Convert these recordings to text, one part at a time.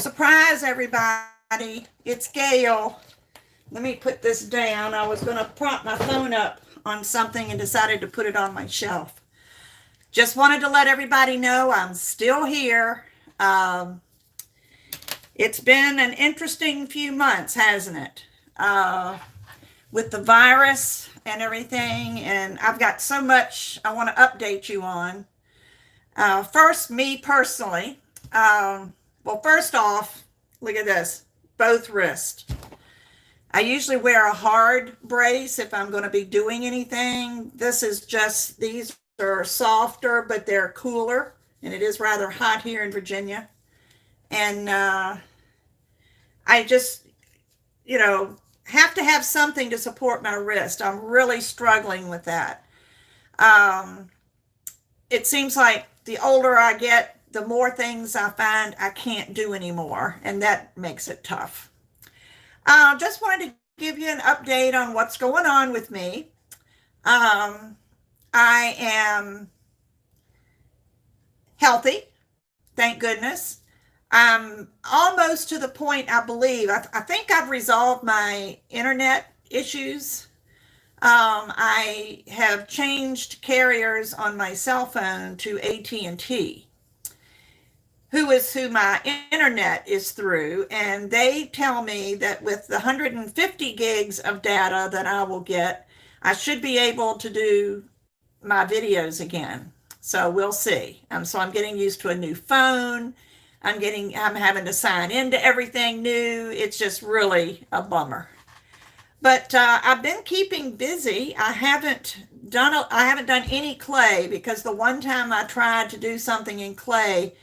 Surprise, everybody. It's Gayle. Let me put this down. I was going to prop my phone up on something and decided to put it on my shelf. Just wanted to let everybody know I'm still here. Um, it's been an interesting few months, hasn't it? With the virus and everything, and I've got so much I want to update you on. First, me personally. Well, first off, look at this, both wrists. I usually wear a hard brace if I'm going to be doing anything. This is just, these are softer, but they're cooler, and it is rather hot here in Virginia. And I just, you know, have to have something to support my wrist. I'm really struggling with that. Um, it seems like the older I get, the more things I find I can't do anymore, and that makes it tough. Just wanted to give you an update on what's going on with me. Um, I am healthy, thank goodness. I'm almost to the point, I believe, I think I've resolved my internet issues. I have changed carriers on my cell phone to AT&T, who my internet is through, and they tell me that with the 150 gigs of data that I will get, I should be able to do my videos again. So we'll see. So I'm getting used to a new phone. I'm having to sign into everything new. It's just really a bummer. But I've been keeping busy. I haven't done any clay because the one time I tried to do something in clay,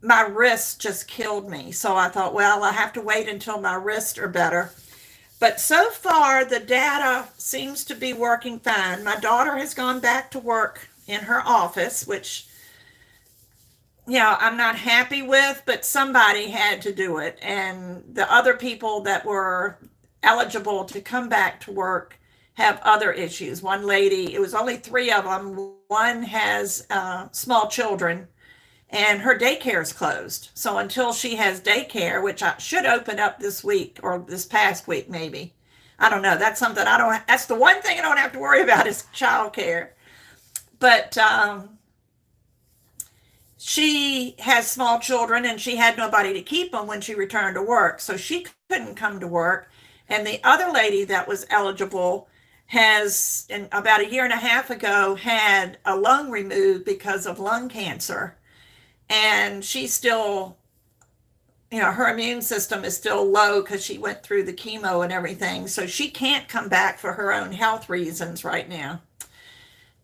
my wrist just killed me. So I thought, well, I have to wait until my wrists are better. But so far, the data seems to be working fine. My daughter has gone back to work in her office, which, I'm not happy with, but somebody had to do it. And the other people that were eligible to come back to work have other issues. One lady, it was only three of them. One has small children, and her daycare is closed. So until she has daycare, which I should open up this week or this past week, maybe. I don't know. That's something I don't, that's the one thing I don't have to worry about is childcare. But she has small children and she had nobody to keep them when she returned to work. So she couldn't come to work. And the other lady that was eligible has, about a year and a half ago, had a lung removed because of lung cancer. And she's still, her immune system is still low because she went through the chemo and everything. So she can't come back for her own health reasons right now.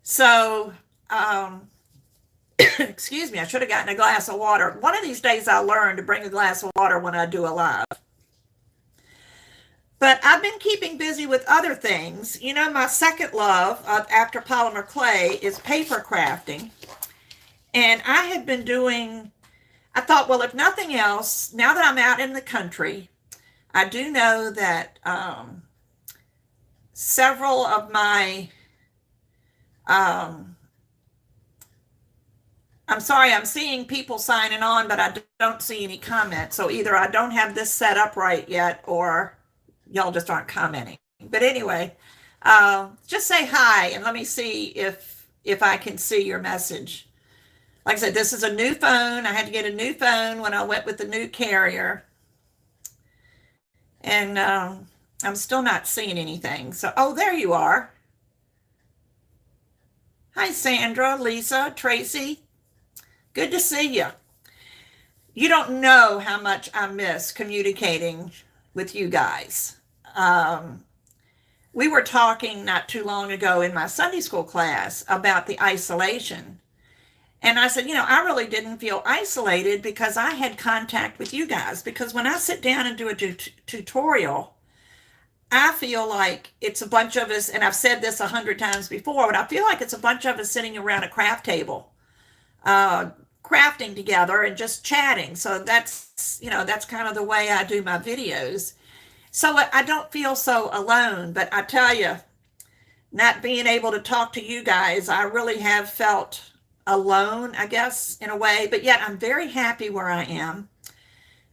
So, excuse me, I should have gotten a glass of water. One of these days I'll learn to bring a glass of water when I do a live. But I've been keeping busy with other things. My second love after polymer clay is paper crafting. And I had been I thought, well, if nothing else, now that I'm out in the country, I do know that several of my, I'm sorry, I'm seeing people signing on, but I don't see any comments. So either I don't have this set up right yet, or y'all just aren't commenting. But anyway, just say hi and let me see if I can see your message. Like I said, this is a new phone. I had to get a new phone when I went with the new carrier. And I'm still not seeing anything. So, oh, there you are. Hi, Sandra, Lisa, Tracy. Good to see you. You don't know how much I miss communicating with you guys. We were talking not too long ago in my Sunday school class about the isolation. And I said, I really didn't feel isolated because I had contact with you guys. Because when I sit down and do a tutorial, I feel like it's a bunch of us, and I've said this 100 times before, but I feel like it's a bunch of us sitting around a craft table, crafting together and just chatting. So that's kind of the way I do my videos. So I don't feel so alone. But I tell you, not being able to talk to you guys, I really have felt alone, I guess, in a way, but yet I'm very happy where I am.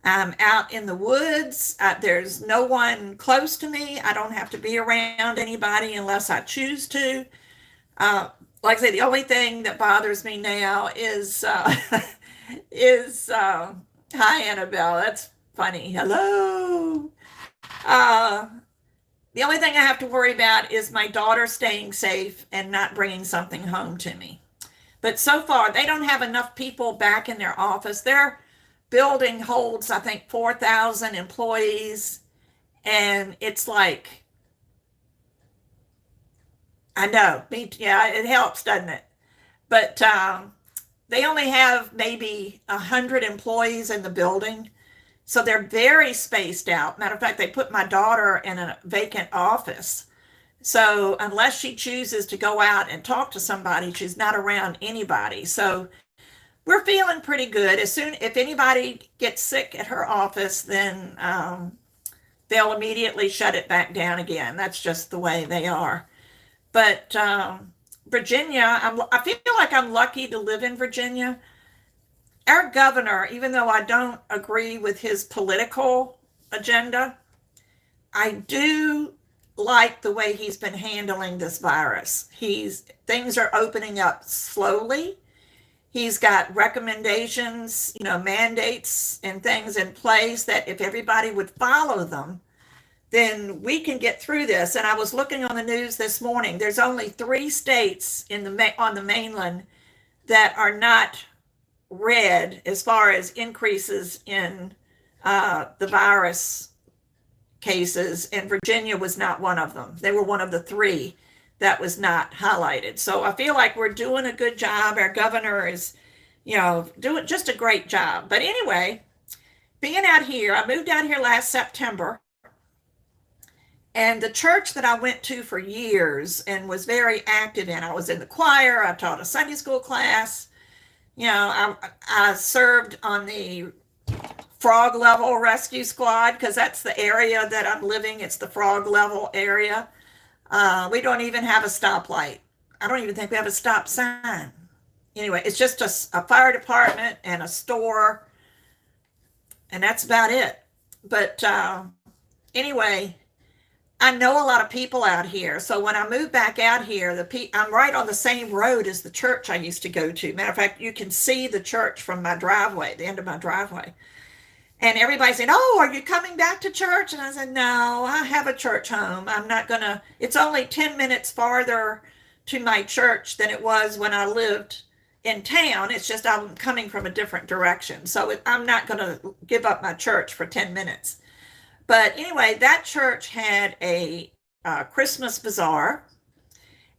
I'm out in the woods. There's no one close to me. I don't have to be around anybody unless I choose to. Like I say, the only thing that bothers me now is hi Annabelle. That's funny. Hello. Uh, the only thing I have to worry about is my daughter staying safe and not bringing something home to me. But so far, they don't have enough people back in their office. Their building holds, I think, 4,000 employees. And it's like, I know, yeah, it helps, doesn't it? But they only have maybe 100 employees in the building. So they're very spaced out. Matter of fact, they put my daughter in a vacant office. So unless she chooses to go out and talk to somebody, she's not around anybody. So we're feeling pretty good. If anybody gets sick at her office, then they'll immediately shut it back down again. That's just the way they are. But Virginia, I feel like I'm lucky to live in Virginia. Our governor, even though I don't agree with his political agenda, I do like the way he's been handling this virus. Things are opening up slowly. He's got recommendations, mandates and things in place that if everybody would follow them, then we can get through this. And I was looking on the news this morning. There's only 3 states on the mainland that are not red as far as increases in the virus cases, and Virginia was not one of them. They were one of the 3 that was not highlighted. So I feel like we're doing a good job. Our governor is, doing just a great job. But anyway, being out here, I moved out here last September, and the church that I went to for years and was very active in, I was in the choir, I taught a Sunday school class. I served on the frog level rescue squad because that's the area that I'm living. It's the frog level area. We don't even have a stoplight. I don't even think we have a stop sign. Anyway, it's just a fire department and a store, and that's about it. But anyway, I know a lot of people out here. So when I moved back out here, I'm right on the same road as the church I used to go to. Matter of fact, you can see the church from my driveway, the end of my driveway. And everybody said, "Oh, are you coming back to church?" And I said, "No, I have a church home. I'm not gonna, it's only 10 minutes farther to my church than it was when I lived in town. It's just I'm coming from a different direction. So I'm not gonna give up my church for 10 minutes. But anyway, that church had a Christmas bazaar.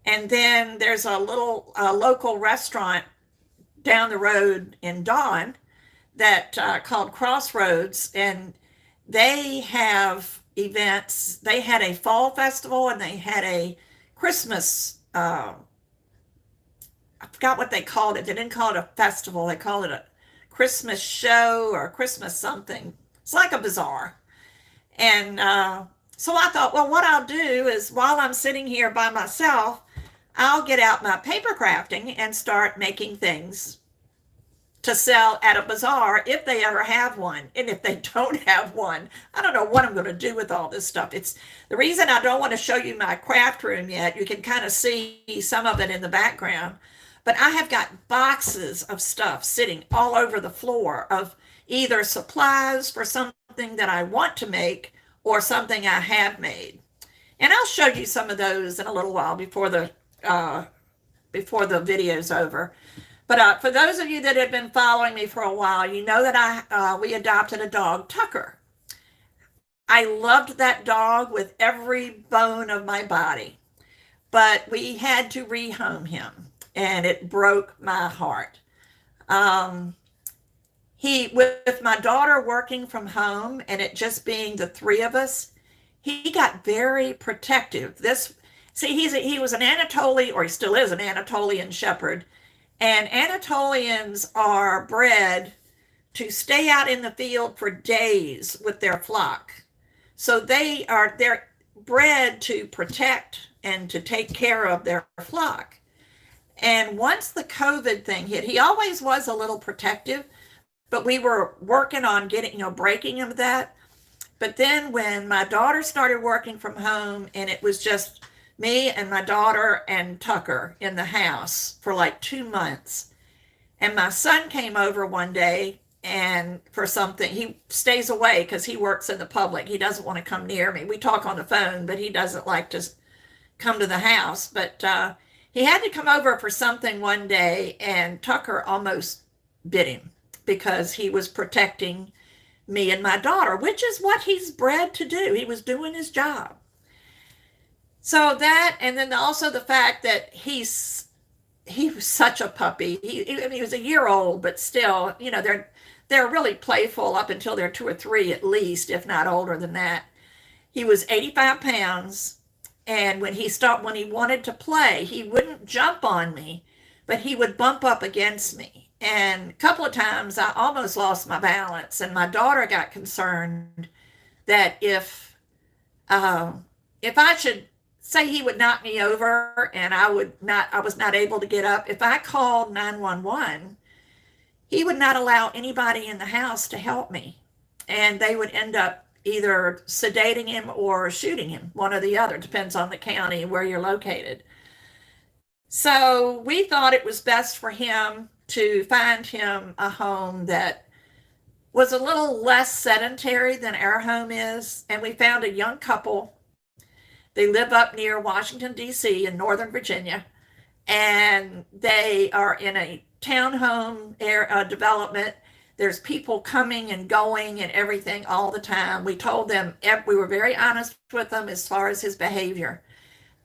And then there's a little local restaurant down the road in Dawn that called Crossroads. And they have events. They had a fall festival and they had a Christmas, I forgot what they called it. They didn't call it a festival. They called it a Christmas show or Christmas something. It's like a bazaar. And so I thought, well, what I'll do is while I'm sitting here by myself, I'll get out my paper crafting and start making things to sell at a bazaar if they ever have one. And if they don't have one, I don't know what I'm going to do with all this stuff. It's the reason I don't want to show you my craft room yet. You can kind of see some of it in the background. But I have got boxes of stuff sitting all over the floor of either supplies for something that I want to make or something I have made. And I'll show you some of those in a little while before the video's over. But for those of you that have been following me for a while, you know that we adopted a dog, Tucker. I loved that dog with every bone of my body, but we had to rehome him, and it broke my heart. With my daughter working from home and it just being the 3 of us, he got very protective. He was an Anatolian, or he still is an Anatolian shepherd. And Anatolians are bred to stay out in the field for days with their flock. So they're bred to protect and to take care of their flock. And once the COVID thing hit, he always was a little protective, but we were working on getting, breaking him of that. But then when my daughter started working from home and it was just me and my daughter and Tucker in the house for like 2 months, and my son came over one day and for something, he stays away because he works in the public. He doesn't want to come near me. We talk on the phone, but he doesn't like to come to the house. But he had to come over for something one day, and Tucker almost bit him because he was protecting me and my daughter, which is what he's bred to do. He was doing his job. So that, and then also the fact that he was such a puppy. He was a year old, but still, they're really playful up until they're 2 or 3 at least, if not older than that. He was 85 pounds, and when he wanted to play, he wouldn't jump on me, but he would bump up against me. And a couple of times I almost lost my balance, and my daughter got concerned that if I should say he would knock me over and I was not able to get up, if I called 911, he would not allow anybody in the house to help me, and they would end up either sedating him or shooting him, one or the other, depends on the county where you're located. So we thought it was best for him to find him a home that was a little less sedentary than our home is. And we found a young couple. They live up near Washington, D.C. in Northern Virginia. And they are in a townhome development. There's people coming and going and everything all the time. We told them, we were very honest with them as far as his behavior.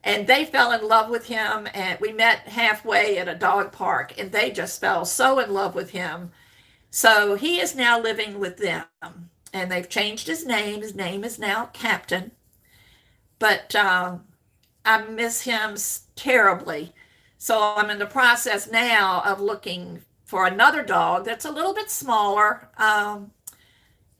And they fell in love with him, and we met halfway at a dog park, and they just fell so in love with him. So he is now living with them, and they've changed his name. His name is now Captain. But I miss him terribly. So I'm in the process now of looking for another dog that's a little bit smaller.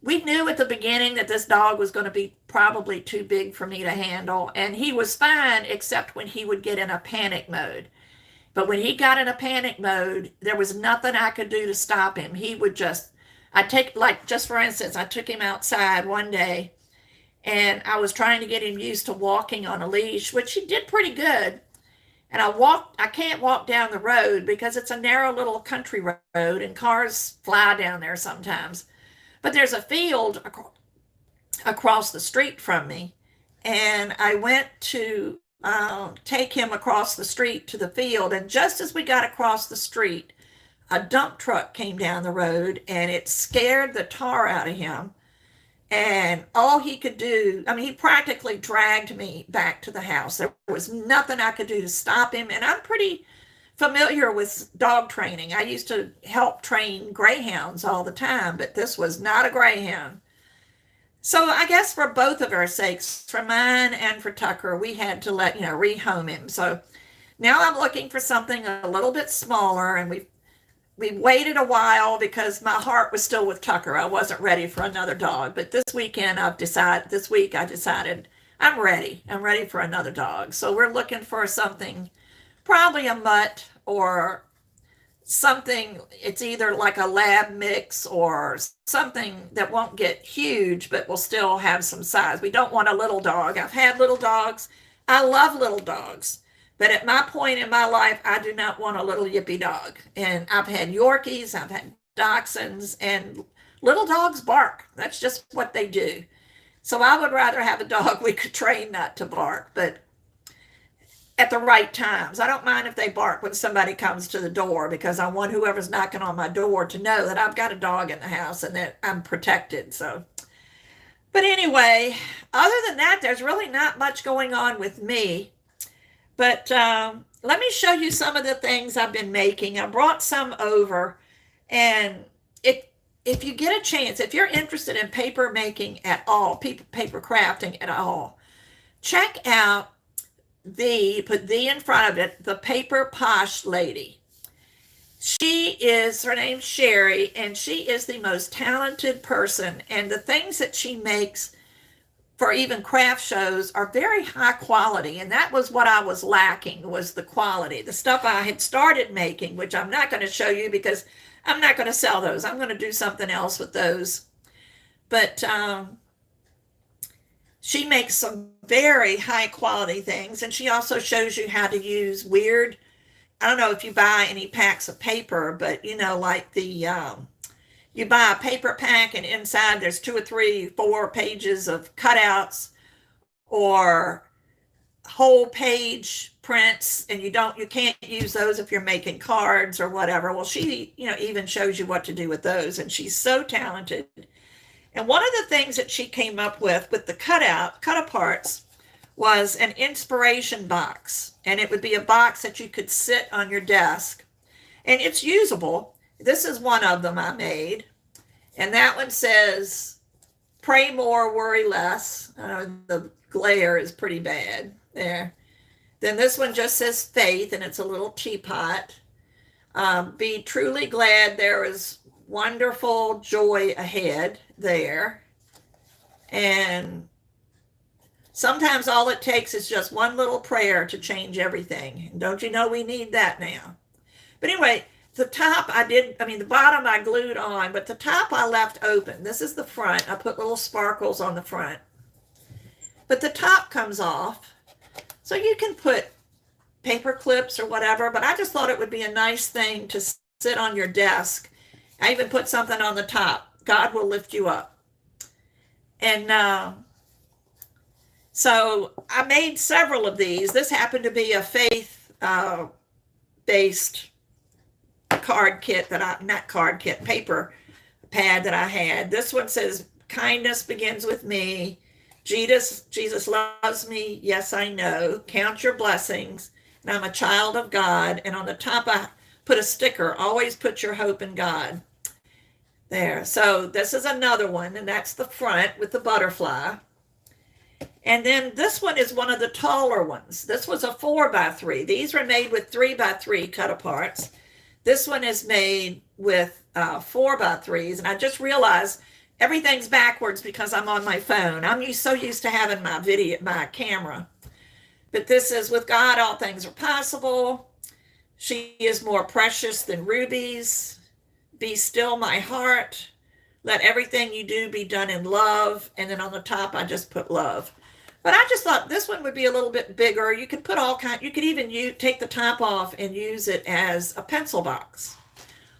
We knew at the beginning that this dog was going to be probably too big for me to handle, and he was fine except when he would get in a panic mode. But when he got in a panic mode, there was nothing I could do to stop him. He would just for instance, I took him outside one day, and I was trying to get him used to walking on a leash, which he did pretty good. And I can't walk down the road because it's a narrow little country road and cars fly down there sometimes. But there's a field across the street from me, and I went to take him across the street to the field, and just as we got across the street, a dump truck came down the road, and it scared the tar out of him, and all he could do, he practically dragged me back to the house. There was nothing I could do to stop him, and I'm pretty familiar with dog training. I used to help train greyhounds all the time, but this was not a greyhound. So I guess for both of our sakes, for mine and for Tucker, we had to rehome him. So now I'm looking for something a little bit smaller, and we waited a while because my heart was still with Tucker. I wasn't ready for another dog, but this week I decided I'm ready. I'm ready for another dog. So we're looking for something, probably a mutt or something. It's either like a lab mix or something that won't get huge, but will still have some size. We don't want a little dog. I've had little dogs. I love little dogs. But at my point in my life, I do not want a little yippy dog. And I've had Yorkies, I've had Dachshunds, and little dogs bark. That's just what they do. So I would rather have a dog we could train not to bark, but at the right times. I don't mind if they bark when somebody comes to the door, because I want whoever's knocking on my door to know that I've got a dog in the house and that I'm protected. So, but anyway, other than that, there's really not much going on with me. But let me show you some of the things I've been making. I brought some over, and if you get a chance, if you're interested in paper making at all, paper crafting at all, check out put the in front of it, the Paper Posh lady. Her name's Sherry, and she is the most talented person, and the things that she makes for even craft shows are very high quality, and that was what I was lacking, was the quality. The stuff I had started making, which I'm not going to show you because I'm not going to sell those. I'm going to do something else with those. But she makes some very high quality things, and she also shows you how to use weird. I don't know if you buy any packs of paper, but you know, like the you buy a paper pack, and inside there's 2 or 3, 4 pages of cutouts or whole page prints, and you can't use those if you're making cards or whatever. Well, she, you know, even shows you what to do with those, and she's so talented. And one of the things that she came up with the cut aparts was an inspiration box, and it would be a box that you could sit on your desk, and it's usable. This is one of them I made, and that one says pray more, worry less. The glare is pretty bad there. Then this one just says faith, and it's a little teapot. Be truly glad there is wonderful joy ahead there. And sometimes all it takes is just one little prayer to change everything. And don't you know we need that now? But anyway, the top the bottom I glued on, but the top I left open. This is the front. I put little sparkles on the front. But the top comes off. So you can put paper clips or whatever, but I just thought it would be a nice thing to sit on your desk. I even put something on the top. God will lift you up. And so I made several of these. This happened to be a faith-based paper pad that I had. This one says, kindness begins with me. Jesus loves me. Yes, I know. Count your blessings. And I'm a child of God. And on the top, I put a sticker. Always put your hope in God. There. So this is another one, and that's the front with the butterfly. And then this one is one of the taller ones. This was a 4x3. These were made with 3x3 cut aparts. This one is made with 4x3s. And I just realized everything's backwards because I'm on my phone. I'm so used to having my camera. But this is, with God, all things are possible. She is more precious than rubies. Be still, my heart. Let everything you do be done in love. And then on the top, I just put love. But I just thought this one would be a little bit bigger. You could put you could even take the top off and use it as a pencil box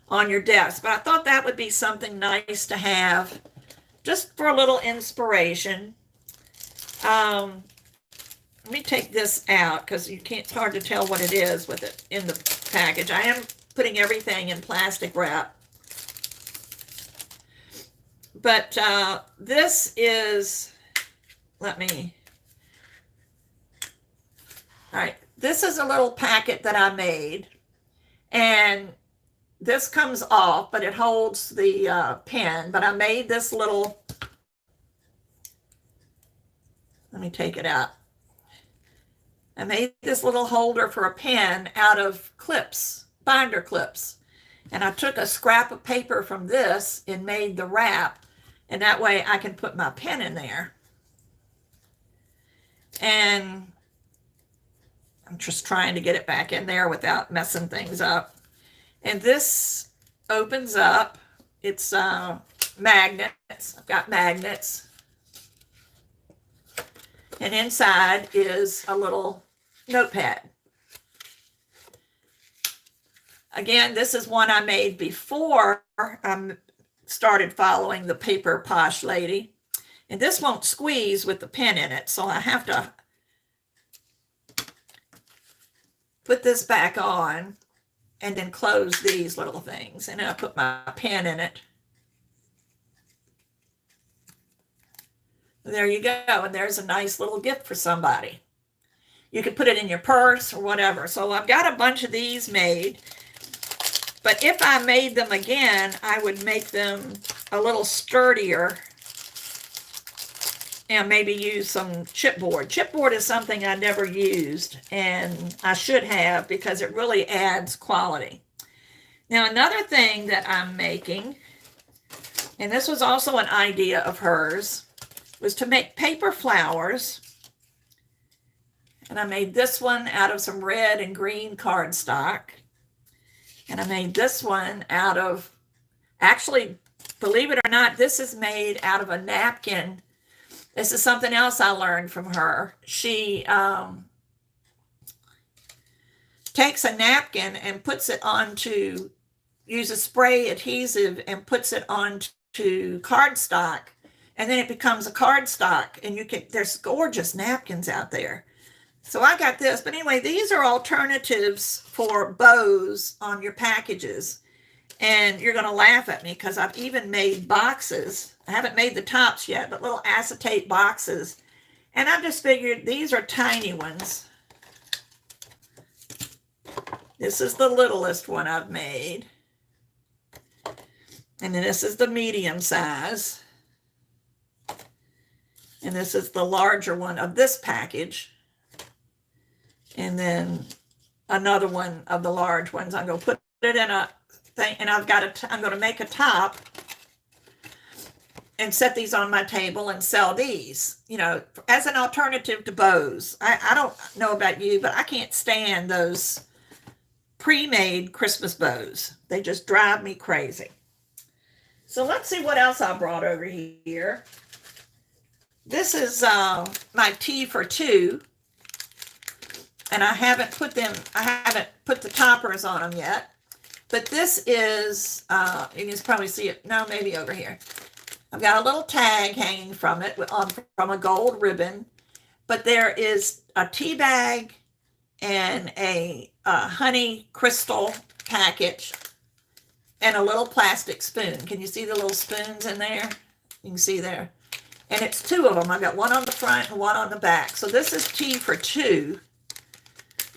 on your desk. But I thought that would be something nice to have just for a little inspiration. Let me take this out because it's hard to tell what it is with it in the package. I am putting everything in plastic wrap. But this is, all right, this is a little packet that I made, and this comes off, but it holds the pen. But I made this little, let me take it out. I made this little holder for a pen out of clips, binder clips. And I took a scrap of paper from this and made the wrap. And that way I can put my pen in there. And I'm just trying to get it back in there without messing things up. And this opens up. It's magnets. I've got magnets. And inside is a little notepad. Again, this is one I made before I started following the paper Posh lady. And this won't squeeze with the pen in it, so I have to put this back on and then close these little things. And then I put my pen in it. There you go. And there's a nice little gift for somebody. You could put it in your purse or whatever. So I've got a bunch of these made. But if I made them again, I would make them a little sturdier and maybe use some chipboard. Chipboard is something I never used, and I should have because it really adds quality. Now, another thing that I'm making, and this was also an idea of hers, was to make paper flowers. And I made this one out of some red and green cardstock. And I made this one out of Actually, believe it or not, this is made out of a napkin. This is something else I learned from her. She takes a napkin and puts it onto, uses spray adhesive and puts it onto cardstock, and then it becomes a cardstock. And there's gorgeous napkins out there. So I got this, but anyway, these are alternatives for bows on your packages. And you're going to laugh at me because I've even made boxes. I haven't made the tops yet, but little acetate boxes. And I just figured these are tiny ones. This is the littlest one I've made. And then this is the medium size. And this is the larger one of this package. And then another one of the large ones. I'm going to put it in a thing, and I'm going to make a top and set these on my table and sell these, as an alternative to bows. I don't know about you, but I can't stand those pre-made Christmas bows. They just drive me crazy. So let's see what else I brought over here. This is my tea for two. And I haven't put the toppers on them yet. But this is, you can probably see it, no, maybe over here. I've got a little tag hanging from it from a gold ribbon. But there is a tea bag and a honey crystal package and a little plastic spoon. Can you see the little spoons in there? You can see there. And it's two of them. I've got one on the front and one on the back. So this is tea for two.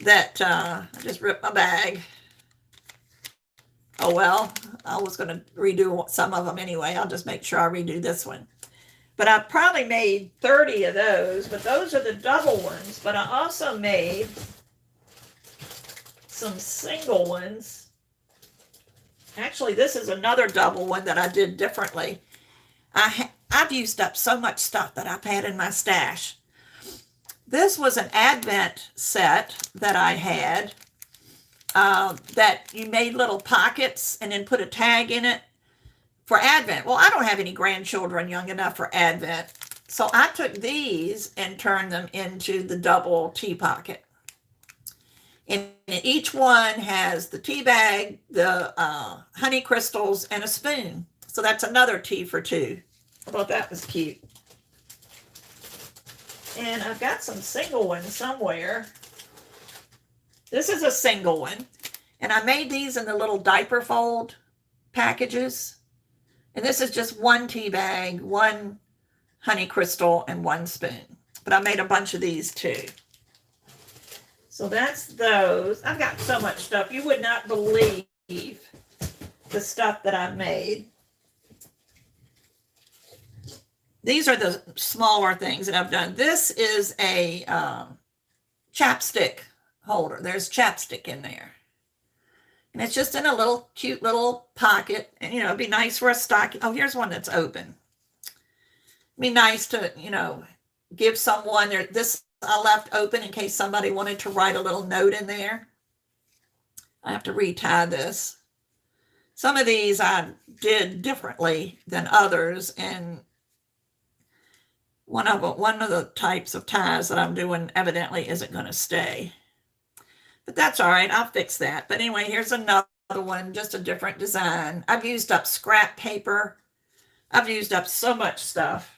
That I just ripped my bag. Oh well, I was going to redo some of them anyway. I'll just make sure I redo this one. But I probably made 30 of those, but those are the double ones. But I also made some single ones. Actually, this is another double one that I did differently. I've used up so much stuff that I've had in my stash. This was an Advent set that I had that you made little pockets and then put a tag in it for Advent. Well, I don't have any grandchildren young enough for Advent. So I took these and turned them into the double tea pocket. And each one has the tea bag, the honey crystals, and a spoon. So that's another tea for two. I thought that was cute. And I've got some single ones somewhere. This is a single one. And I made these in the little diaper fold packages. And this is just one tea bag, one honey crystal, and one spoon. But I made a bunch of these too. So that's those. I've got so much stuff. You would not believe the stuff that I've made. These are the smaller things that I've done. This is a chapstick holder. There's chapstick in there. And it's just in a little cute little pocket. And, it'd be nice for a stocking. Oh, here's one that's open. It'd be nice to, give someone this I left open in case somebody wanted to write a little note in there. I have to retie this. Some of these I did differently than others, and one of the types of ties that I'm doing evidently isn't going to stay. But that's all right. I'll fix that. But anyway, here's another one, just a different design. I've used up scrap paper. I've used up so much stuff.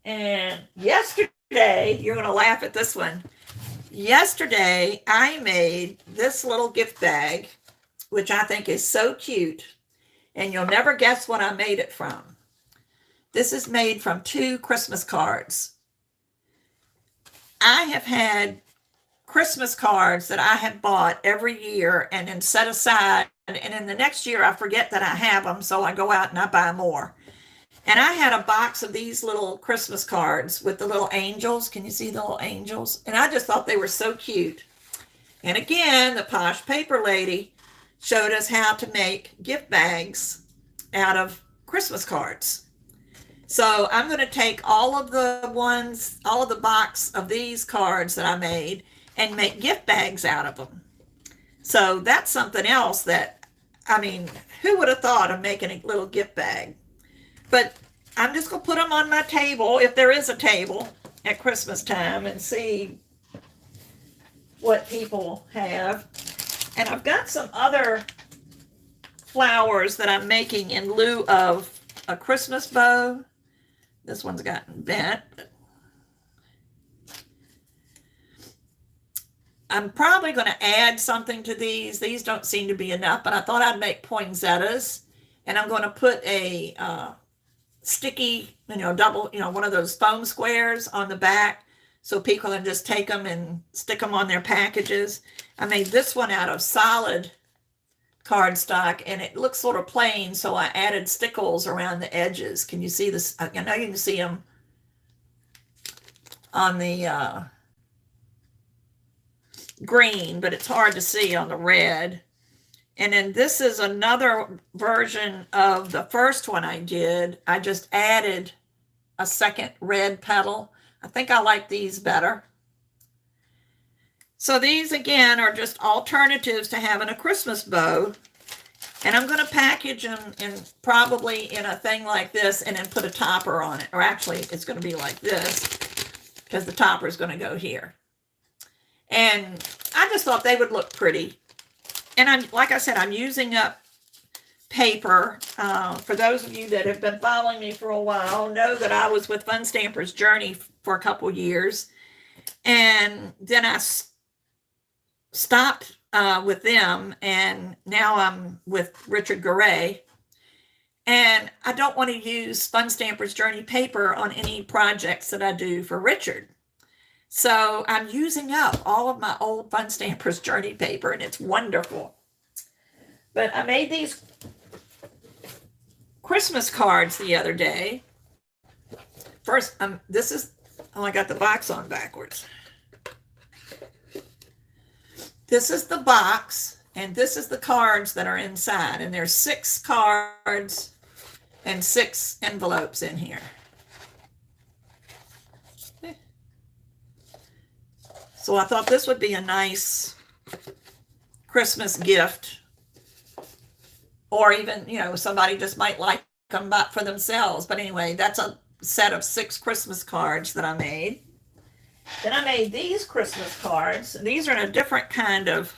And yesterday, you're going to laugh at this one. Yesterday, I made this little gift bag, which I think is so cute. And you'll never guess what I made it from. This is made from 2 Christmas cards. I have had Christmas cards that I have bought every year and then set aside. And in the next year, I forget that I have them, so I go out and I buy more. And I had a box of these little Christmas cards with the little angels. Can you see the little angels? And I just thought they were so cute. And again, the Posh paper lady showed us how to make gift bags out of Christmas cards. So I'm going to take all of the box of these cards that I made and make gift bags out of them. So that's something else that, I mean, who would have thought of making a little gift bag? But I'm just going to put them on my table, if there is a table at Christmas time, and see what people have. And I've got some other flowers that I'm making in lieu of a Christmas bow. This one's gotten bent. I'm probably going to add something to these. These don't seem to be enough, but I thought I'd make poinsettias. And I'm going to put a sticky, double, one of those foam squares on the back so people can just take them and stick them on their packages. I made this one out of solid cardstock, and it looks sort of plain, so I added stickles around the edges. Can you see this? I know you can see them on the green, but it's hard to see on the red. And then this is another version of the first one I did. I just added a second red petal. I think I like these better. So these, again, are just alternatives to having a Christmas bow. And I'm going to package them probably in a thing like this and then put a topper on it. Or actually, it's going to be like this because the topper is going to go here. And I just thought they would look pretty. And like I said, I'm using up paper. For those of you that have been following me for a while, know that I was with Fun Stamper's Journey for a couple years. And then I stopped with them, and now I'm with Richard Garay. And I don't want to use Fun Stamper's Journey paper on any projects that I do for Richard. So I'm using up all of my old Fun Stamper's Journey paper, and it's wonderful. But I made these Christmas cards the other day. First, this is, I got the box on backwards. This is the box, and this is the cards that are inside. And there's 6 cards and 6 envelopes in here. So I thought this would be a nice Christmas gift. Or even, somebody just might like them for themselves. But anyway, that's a set of 6 Christmas cards that I made. Then I made these Christmas cards. These are in a different kind of,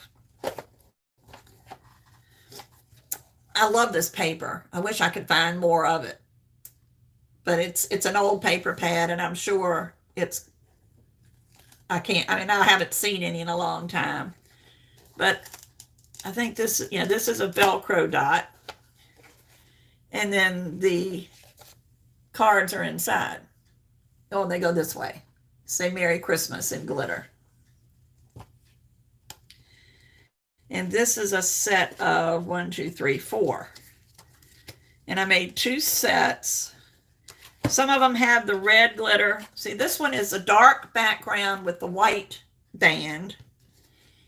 I love this paper. I wish I could find more of it. But it's an old paper pad, and I'm sure I haven't seen any in a long time. But I think this is a Velcro dot. And then the cards are inside. Oh, they go this way. Say Merry Christmas in glitter. And this is a set of 1, 2, 3, 4. And I made 2 sets. Some of them have the red glitter. See, this one is a dark background with the white band.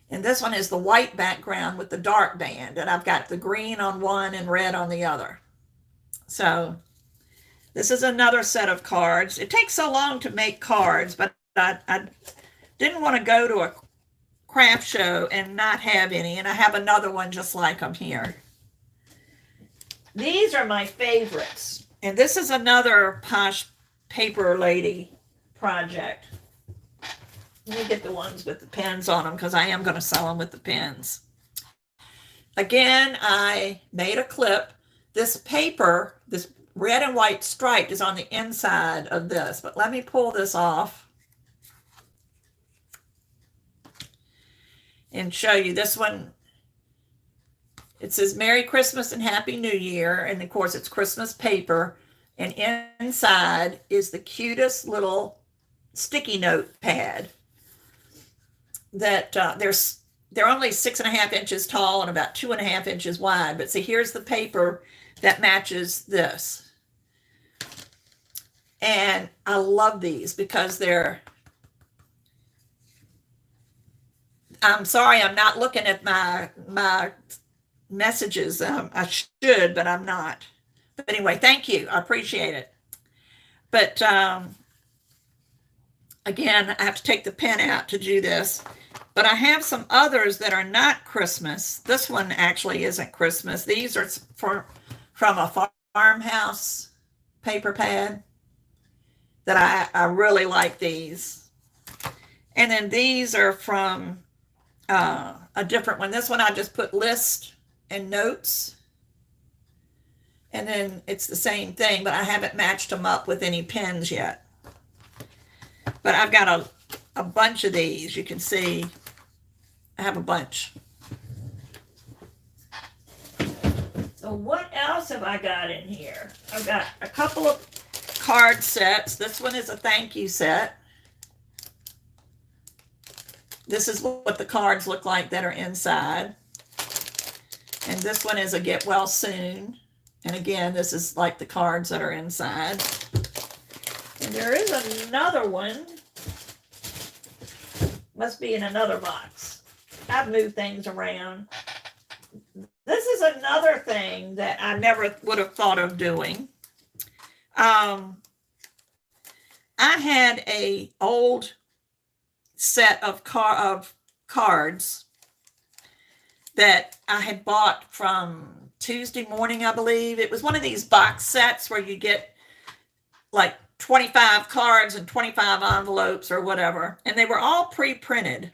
And this one is the white background with the dark band. And I've got the green on one and red on the other. So this is another set of cards. It takes so long to make cards, but I didn't want to go to a craft show and not have any. And I have another one just like them here. These are my favorites. And this is another Posh Paper Lady project. Let me get the ones with the pens on them because I am going to sell them with the pens. Again, I made a clip. This paper, this red and white stripe is on the inside of this. But let me pull this off and show you this one. It says Merry Christmas and Happy New Year. And of course, it's Christmas paper. And inside is the cutest little sticky note pad that they're only 6.5 inches tall and about 2.5 inches wide. But see, here's the paper that matches this. And I love these because I'm sorry, I'm not looking at my messages. I should, but I'm not. But anyway, thank you. I appreciate it. But again, I have to take the pen out to do this. But I have some others that are not Christmas. This one actually isn't Christmas. These are from a farmhouse paper pad that I really like these. And then these are from a different one. This one I just put list and notes. And then it's the same thing, but I haven't matched them up with any pens yet. But I've got a bunch of these. You can see I have a bunch. So what else have I got in here? I've got a couple of card sets. This one is a thank you set. This is what the cards look like that are inside. And this one is a get well soon. And again, this is like the cards that are inside. And there is another one. Must be in another box. I've moved things around. This is another thing that I never would have thought of doing. I had a old set of cards that I had bought from Tuesday Morning, I believe. It was one of these box sets where you get like 25 cards and 25 envelopes or whatever, and they were all pre-printed.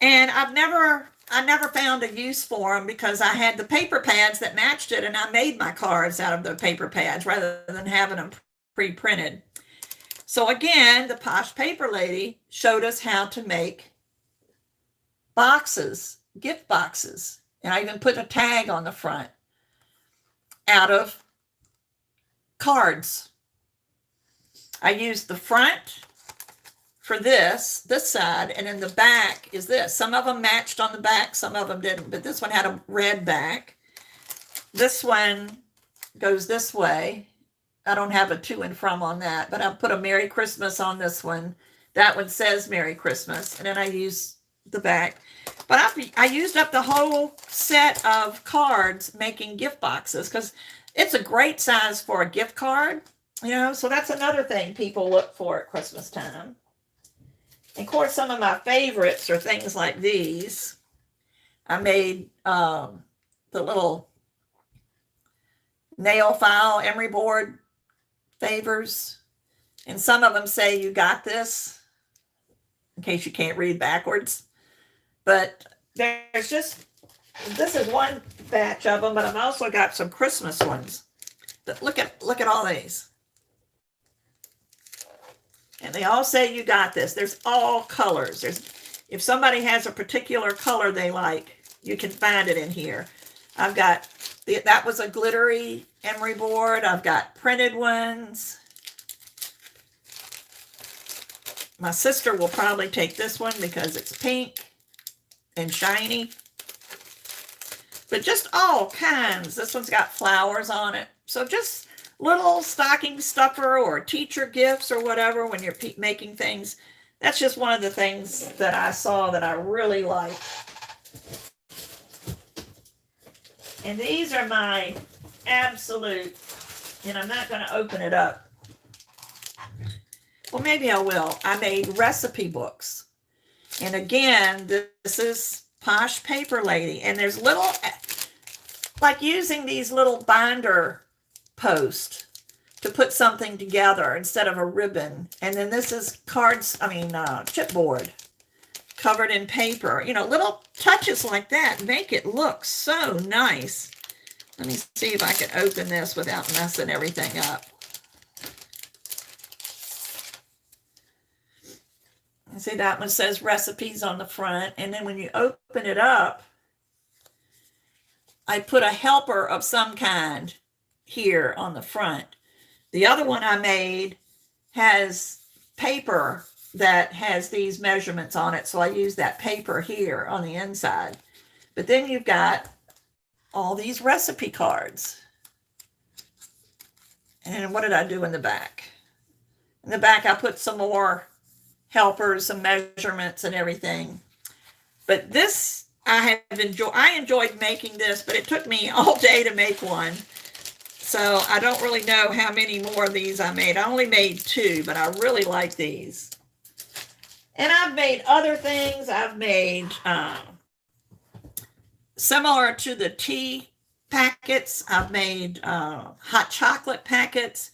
And I never found a use for them because I had the paper pads that matched it, and I made my cards out of the paper pads rather than having them pre-printed. So again, the Posh Paper Lady showed us how to make boxes, gift boxes. And I even put a tag on the front out of cards. I used the front for this side, and then the back is this. Some of them matched on the back, some of them didn't, but this one had a red back. This one goes this way. I don't have a to and from on that, but I put a Merry Christmas on this one. That one says Merry Christmas, and then I use the back. But I used up the whole set of cards making gift boxes because it's a great size for a gift card, you know, so that's another thing people look for at Christmas time. And of course, some of my favorites are things like these. I made the little nail file emery board favors, and some of them say you got this, in case you can't read backwards. But there's just, this is one batch of them, but I've also got some Christmas ones. But look at all these. And they all say you got this. There's all colors. If somebody has a particular color they like, you can find it in here. I've got, that was a glittery emery board. I've got printed ones. My sister will probably take this one because it's pink and shiny. But just all kinds. This one's got flowers on it. So just little stocking stuffer or teacher gifts or whatever when you're making things. That's just one of the things that I saw that I really like. And these are my absolute, and I'm not going to open it up. Well, maybe I will. I made recipe books. And again, this is Posh Paper Lady. And there's little, like using these little binder posts to put something together instead of a ribbon. And then this is chipboard covered in paper. You know, little touches like that make it look so nice. Let me see if I can open this without messing everything up. See, that one says recipes on the front. And then when you open it up, I put a helper of some kind here on the front. The other one I made has paper that has these measurements on it. So I use that paper here on the inside. But then you've got all these recipe cards. And what did I do in the back? In the back, I put some more helpers, some measurements and everything. But this, I enjoyed making this, but it took me all day to make one. So I don't really know how many more of these I made. I only made 2, but I really like these. And I've made other things. I've made similar to the tea packets. I've made hot chocolate packets.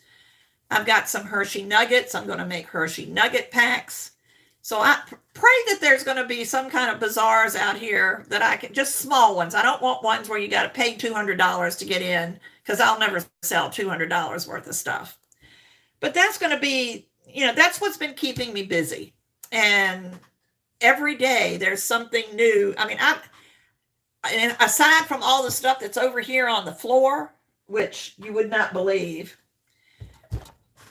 I've got some Hershey nuggets. I'm going to make Hershey nugget packs. So I pray that there's going to be some kind of bazaars out here that I can, just small ones. I don't want ones where you got to pay $200 to get in, because I'll never sell $200 worth of stuff. But that's going to be, that's what's been keeping me busy. And every day there's something new. I mean, and aside from all the stuff that's over here on the floor, which you would not believe,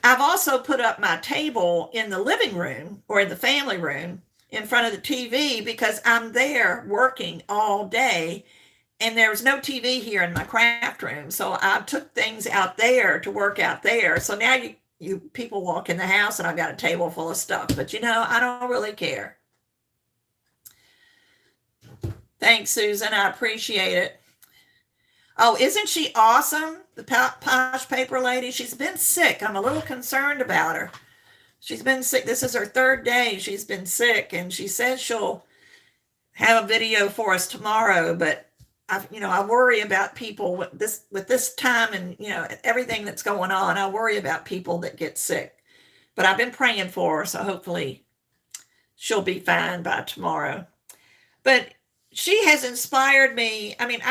I've also put up my table in the living room or in the family room in front of the TV, because I'm there working all day and there's no TV here in my craft room. So I took things out there to work out there. So now you people walk in the house and I've got a table full of stuff, but I don't really care. Thanks, Susan. I appreciate it. Oh, isn't she awesome? The Posh paper lady. She's been sick. I'm a little concerned about her. She's been sick. This is her third day she's been sick, and she says she'll have a video for us tomorrow. But I worry about people with this time and everything that's going on. I worry about people that get sick. But I've been praying for her, so hopefully she'll be fine by tomorrow. But she has inspired me. I mean,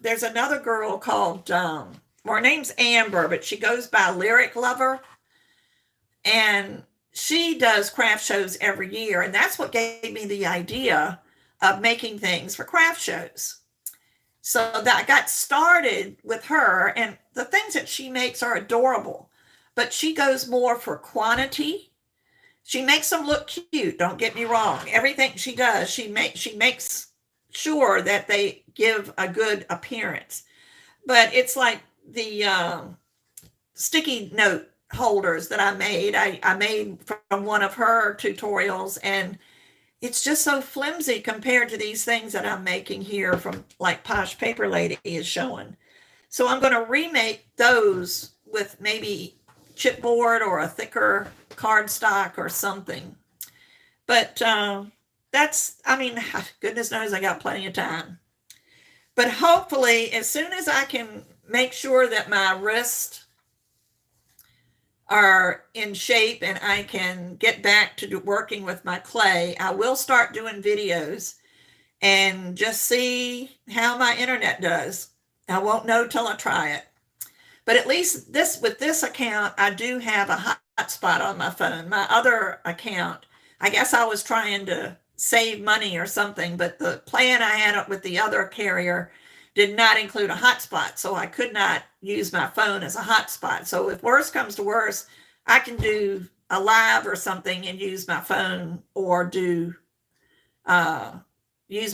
there's another girl called, her name's Amber, but she goes by Lyric Lover. And she does craft shows every year. And that's what gave me the idea of making things for craft shows. So that I got started with her, and the things that she makes are adorable, but she goes more for quantity. She makes them look cute. Don't get me wrong. Everything she does, she makes sure that they give a good appearance. But it's like the sticky note holders that I made. I made from one of her tutorials, and it's just so flimsy compared to these things that I'm making here from, like Posh Paper Lady is showing. So I'm going to remake those with maybe chipboard or a thicker cardstock or something. But goodness knows I got plenty of time. But hopefully, as soon as I can make sure that my wrists are in shape and I can get back to working with my clay, I will start doing videos and just see how my internet does. I won't know till I try it. But at least with this account, I do have a hotspot on my phone. My other account, I guess I was trying to save money or something, but the plan I had with the other carrier did not include a hotspot, so I could not use my phone as a hotspot. So if worse comes to worse, I can do a live or something and use my phone, or use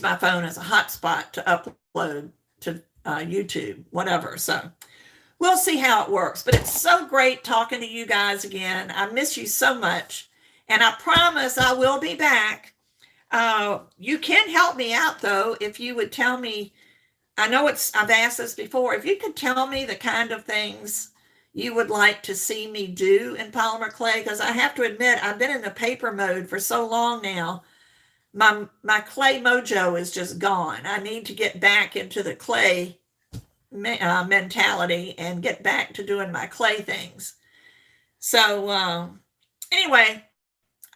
my phone as a hotspot to upload to YouTube, whatever. So we'll see how it works. But it's so great talking to you guys again. I miss you so much, and I promise I will be back. You can help me out, though, if you would tell me. I know I've asked this before. If you could tell me the kind of things you would like to see me do in polymer clay, because I have to admit, I've been in the paper mode for so long now. My clay mojo is just gone. I need to get back into the clay mentality and get back to doing my clay things. So anyway,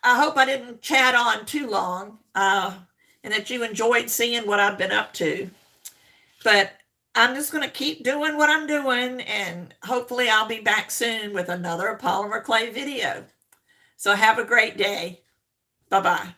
I hope I didn't chat on too long, and that you enjoyed seeing what I've been up to. But I'm just going to keep doing what I'm doing, and hopefully I'll be back soon with another polymer clay video. So have a great day. Bye-bye.